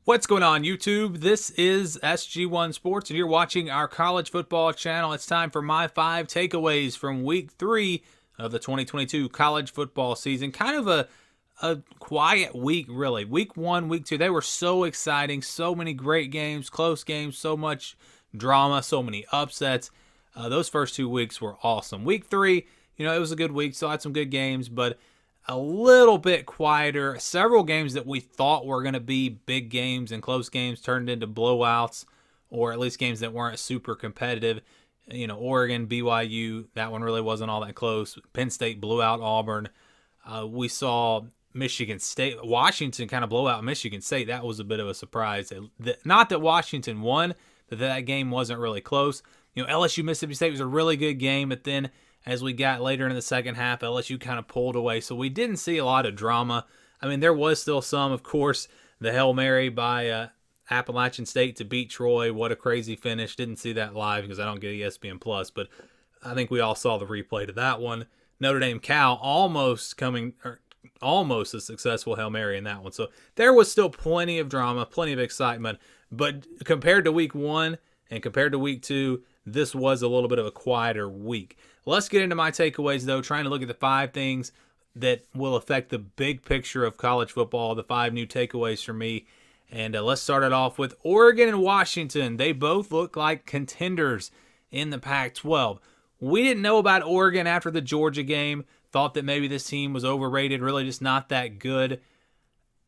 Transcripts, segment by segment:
What's going on, YouTube? This is SG1 Sports, and you're watching our college football channel. It's time for my 5 takeaways from Week 3 of the 2022 college football season. Kind of a quiet week, really. Week 1, Week 2, they were so exciting. So many great games, close games, so much drama, so many upsets. Those first 2 weeks were awesome. Week 3, it was a good week. Still had some good games, but a little bit quieter. Several games that we thought were going to be big games and close games turned into blowouts, or at least games that weren't super competitive. Oregon, BYU, that one really wasn't all that close. Penn State blew out Auburn. We saw Michigan State, Washington kind of blow out Michigan State. That was a bit of a surprise. Not that Washington won, but that game wasn't really close. LSU Mississippi State was a really good game, but then as we got later in the second half, LSU kind of pulled away. So we didn't see a lot of drama. I mean, there was still some, of course, the Hail Mary by Appalachian State to beat Troy. What a crazy finish. Didn't see that live because I don't get ESPN+, but I think we all saw the replay to that one. Notre Dame Cal almost a successful Hail Mary in that one. So there was still plenty of drama, plenty of excitement. But compared to Week 1 and compared to Week 2, this was a little bit of a quieter week. Let's get into my takeaways, though, trying to look at the 5 things that will affect the big picture of college football, the 5 new takeaways for me. And let's start it off with Oregon and Washington. They both look like contenders in the Pac-12. We didn't know about Oregon after the Georgia game, thought that maybe this team was overrated, really just not that good.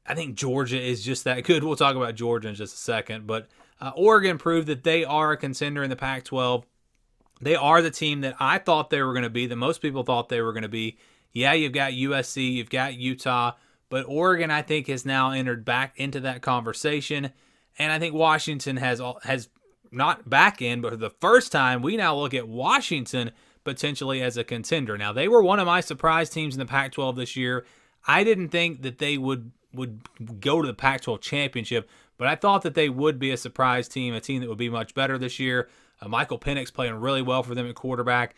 I think Georgia is just that good. We'll talk about Georgia in just a second, but Oregon proved that they are a contender in the Pac-12. They are the team that I thought they were going to be, that most people thought they were going to be. Yeah, you've got USC, you've got Utah, but Oregon, I think, has now entered back into that conversation. And I think Washington has not back in, but for the first time, we now look at Washington potentially as a contender. Now, they were one of my surprise teams in the Pac-12 this year. I didn't think that they would go to the Pac-12 championship, but I thought that they would be a surprise team, a team that would be much better this year. Michael Penix playing really well for them at quarterback.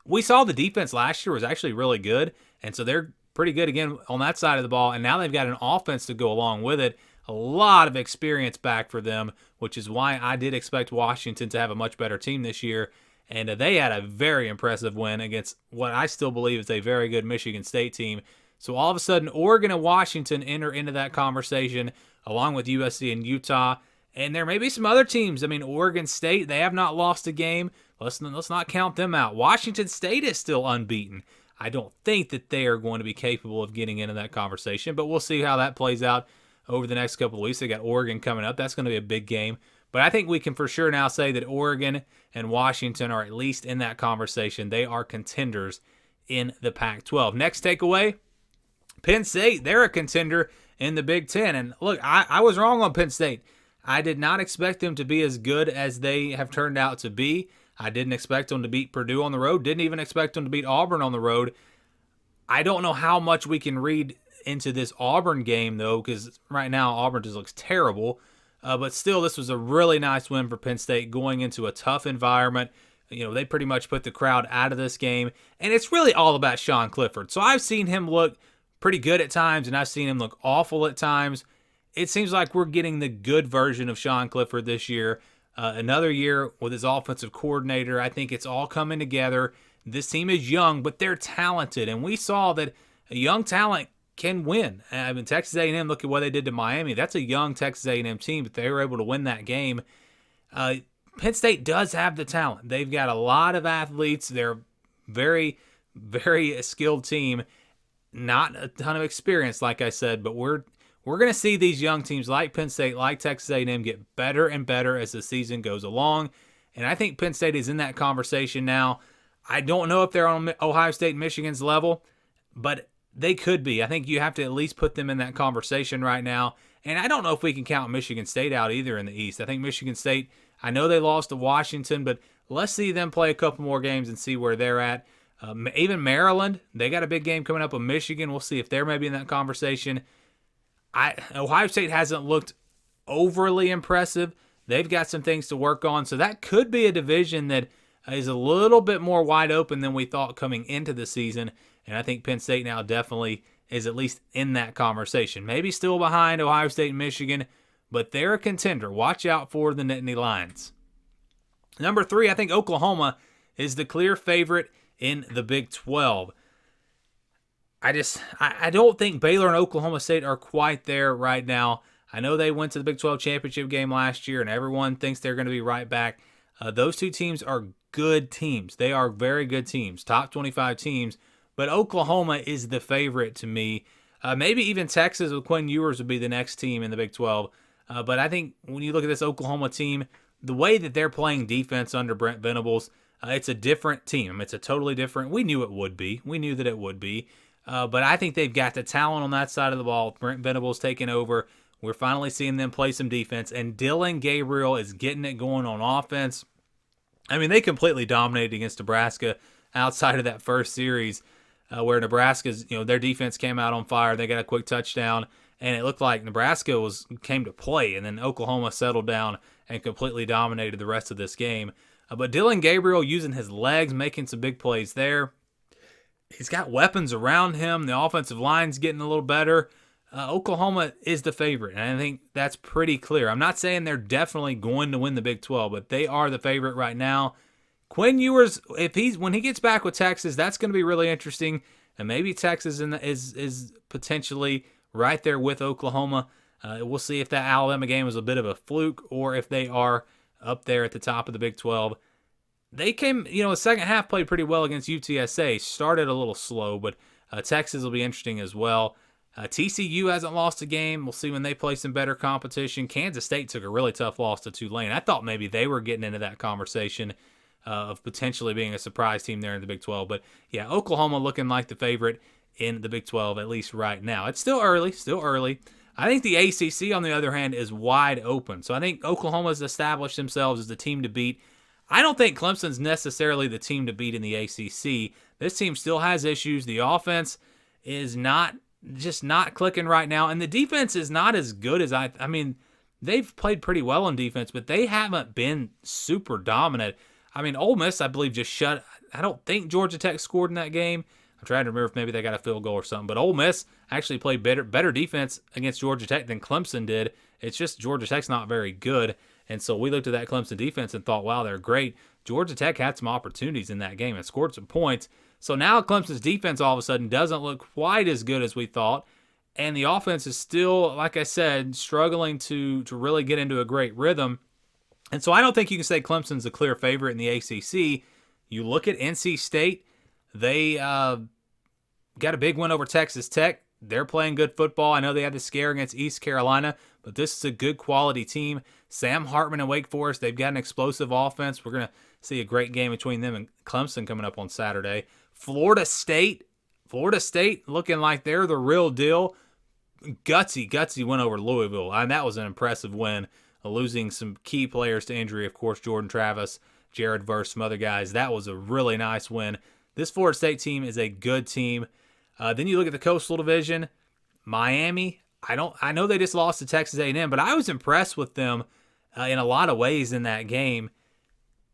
We saw the defense last year was actually really good, and so they're pretty good again on that side of the ball, and now they've got an offense to go along with it. A lot of experience back for them, which is why I did expect Washington to have a much better team this year, and they had a very impressive win against what I still believe is a very good Michigan State team. So all of a sudden, Oregon and Washington enter into that conversation, along with USC and Utah. And there may be some other teams. I mean, Oregon State, they have not lost a game. Let's not count them out. Washington State is still unbeaten. I don't think that they are going to be capable of getting into that conversation, but we'll see how that plays out over the next couple of weeks. They got Oregon coming up. That's going to be a big game. But I think we can for sure now say that Oregon and Washington are at least in that conversation. They are contenders in the Pac-12. Next takeaway, Penn State, they're a contender in the Big Ten. And look, I was wrong on Penn State. I did not expect them to be as good as they have turned out to be. I didn't expect them to beat Purdue on the road. Didn't even expect them to beat Auburn on the road. I don't know how much we can read into this Auburn game, though, because right now Auburn just looks terrible. But still, this was a really nice win for Penn State going into a tough environment. They pretty much put the crowd out of this game. And it's really all about Sean Clifford. So I've seen him look pretty good at times, and I've seen him look awful at times. It seems like we're getting the good version of Sean Clifford this year. Another year with his offensive coordinator. I think it's all coming together. This team is young, but they're talented, and we saw that a young talent can win. I mean, Texas A&M, look at what they did to Miami. That's a young Texas A&M team, but they were able to win that game. Penn State does have the talent. They've got a lot of athletes. They're very, very skilled team. Not a ton of experience, like I said, but we're going to see these young teams like Penn State, like Texas A&M get better and better as the season goes along. And I think Penn State is in that conversation now. I don't know if they're on Ohio State and Michigan's level, but they could be. I think you have to at least put them in that conversation right now. And I don't know if we can count Michigan State out either in the East. I think Michigan State, I know they lost to Washington, but let's see them play a couple more games and see where they're at. Even Maryland, they got a big game coming up with Michigan. We'll see if they're maybe in that conversation. Ohio State hasn't looked overly impressive. They've got some things to work on. So that could be a division that is a little bit more wide open than we thought coming into the season. And I think Penn State now definitely is at least in that conversation. Maybe still behind Ohio State and Michigan, but they're a contender. Watch out for the Nittany Lions. Number 3, I think Oklahoma is the clear favorite in the Big 12. I don't think Baylor and Oklahoma State are quite there right now. I know they went to the Big 12 championship game last year, and everyone thinks they're going to be right back. Those two teams are good teams. They are very good teams, top 25 teams. But Oklahoma is the favorite to me. Maybe even Texas with Quinn Ewers would be the next team in the Big 12. But I think when you look at this Oklahoma team, the way that they're playing defense under Brent Venables, it's a different team. It's a totally different. We knew it would be. We knew that it would be. But I think they've got the talent on that side of the ball. Brent Venables taking over. We're finally seeing them play some defense. And Dylan Gabriel is getting it going on offense. I mean, they completely dominated against Nebraska outside of that first series where Nebraska's, their defense came out on fire. They got a quick touchdown. And it looked like Nebraska came to play. And then Oklahoma settled down and completely dominated the rest of this game. But Dylan Gabriel using his legs, making some big plays there. He's got weapons around him. The offensive line's getting a little better. Oklahoma is the favorite, and I think that's pretty clear. I'm not saying they're definitely going to win the Big 12, but they are the favorite right now. Quinn Ewers, when he gets back with Texas, that's going to be really interesting. And maybe Texas is potentially right there with Oklahoma. We'll see if that Alabama game was a bit of a fluke or if they are up there at the top of the Big 12. They came, the second half played pretty well against UTSA. Started a little slow, but Texas will be interesting as well. TCU hasn't lost a game. We'll see when they play some better competition. Kansas State took a really tough loss to Tulane. I thought maybe they were getting into that conversation of potentially being a surprise team there in the Big 12. But yeah, Oklahoma looking like the favorite in the Big 12, at least right now. It's still early. I think the ACC, on the other hand, is wide open. So I think Oklahoma's established themselves as the team to beat. I don't think Clemson's necessarily the team to beat in the ACC. This team still has issues. The offense is not clicking right now, and the defense is not as good as I mean, they've played pretty well on defense, but they haven't been super dominant. I mean, Ole Miss, I believe, just shut. I don't think Georgia Tech scored in that game. I'm trying to remember if maybe they got a field goal or something, but Ole Miss actually played better defense against Georgia Tech than Clemson did. It's just Georgia Tech's not very good. And so we looked at that Clemson defense and thought, wow, they're great. Georgia Tech had some opportunities in that game and scored some points. So now Clemson's defense all of a sudden doesn't look quite as good as we thought. And the offense is still, like I said, struggling to really get into a great rhythm. And so I don't think you can say Clemson's a clear favorite in the ACC. You look at NC State, they got a big win over Texas Tech. They're playing good football. I know they had the scare against East Carolina, but this is a good quality team. Sam Hartman and Wake Forest, they've got an explosive offense. We're going to see a great game between them and Clemson coming up on Saturday. Florida State looking like they're the real deal. Gutsy win over Louisville. And that was an impressive win, losing some key players to injury. Of course, Jordan Travis, Jared Verse, some other guys. That was a really nice win. This Florida State team is a good team. Then you look at the Coastal Division. Miami, I know they just lost to Texas A&M, but I was impressed with them in a lot of ways in that game.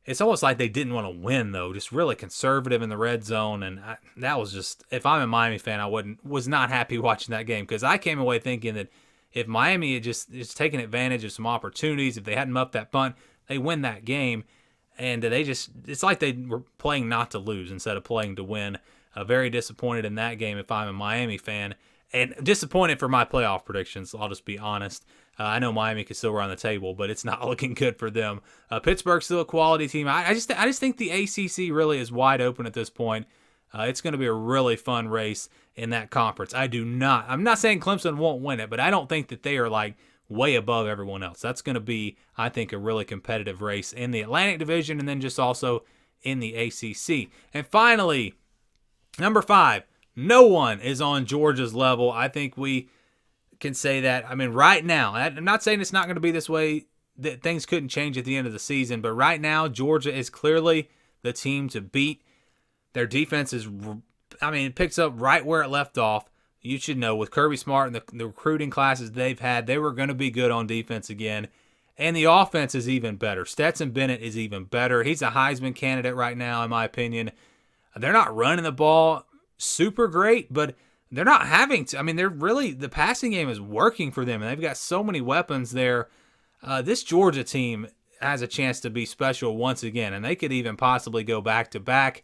It's almost like they didn't want to win, though. Just really conservative in the red zone, and that was just, if I'm a Miami fan, I was not happy watching that game, because I came away thinking that if Miami had just taken advantage of some opportunities, if they hadn't muffed that punt, they win that game. And it's like they were playing not to lose instead of playing to win. Very disappointed in that game if I'm a Miami fan. And disappointed for my playoff predictions, I'll just be honest. I know Miami could still run the table, but it's not looking good for them. Pittsburgh's still a quality team. I just think the ACC really is wide open at this point. It's going to be a really fun race in that conference. I'm not saying Clemson won't win it, but I don't think that they are like way above everyone else. That's going to be, I think, a really competitive race in the Atlantic Division and then just also in the ACC. And finally, number 5, no one is on Georgia's level. I think we can say that. I mean, right now, I'm not saying it's not going to be this way, that things couldn't change at the end of the season, but right now, Georgia is clearly the team to beat. Their defense it picks up right where it left off. You should know, with Kirby Smart and the recruiting classes they've had, they were going to be good on defense again. And the offense is even better. Stetson Bennett is even better. He's a Heisman candidate right now, in my opinion. They're not running the ball super great, but they're not having to. I mean, the passing game is working for them, and they've got so many weapons there. This Georgia team has a chance to be special once again, and they could even possibly go back to back.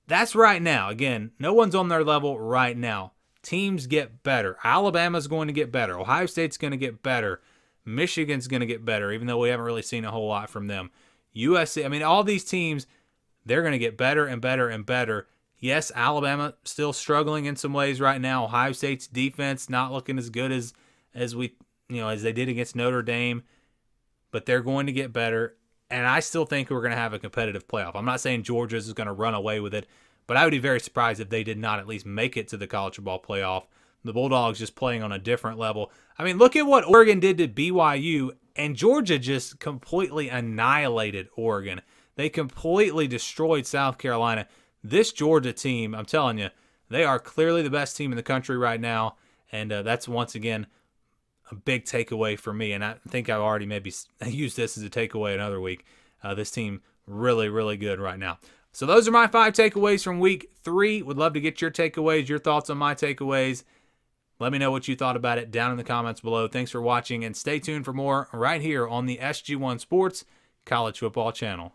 That's right now. Again, no one's on their level right now. Teams get better. Alabama's going to get better. Ohio State's going to get better. Michigan's going to get better, even though we haven't really seen a whole lot from them. USC, I mean, all these teams, they're going to get better and better and better. Yes, Alabama still struggling in some ways right now. Ohio State's defense not looking as good as they did against Notre Dame, but they're going to get better. And I still think we're going to have a competitive playoff. I'm not saying Georgia's is going to run away with it, but I would be very surprised if they did not at least make it to the college football playoff. The Bulldogs just playing on a different level. I mean, look at what Oregon did to BYU, and Georgia just completely annihilated Oregon. They completely destroyed South Carolina. This Georgia team, I'm telling you, they are clearly the best team in the country right now, and that's once again a big takeaway for me. And I think I've already maybe used this as a takeaway another week. This team really, really good right now. So those are my 5 takeaways from week 3. Would love to get your takeaways, your thoughts on my takeaways. Let me know what you thought about it down in the comments below. Thanks for watching, and stay tuned for more right here on the SG1 Sports College Football Channel.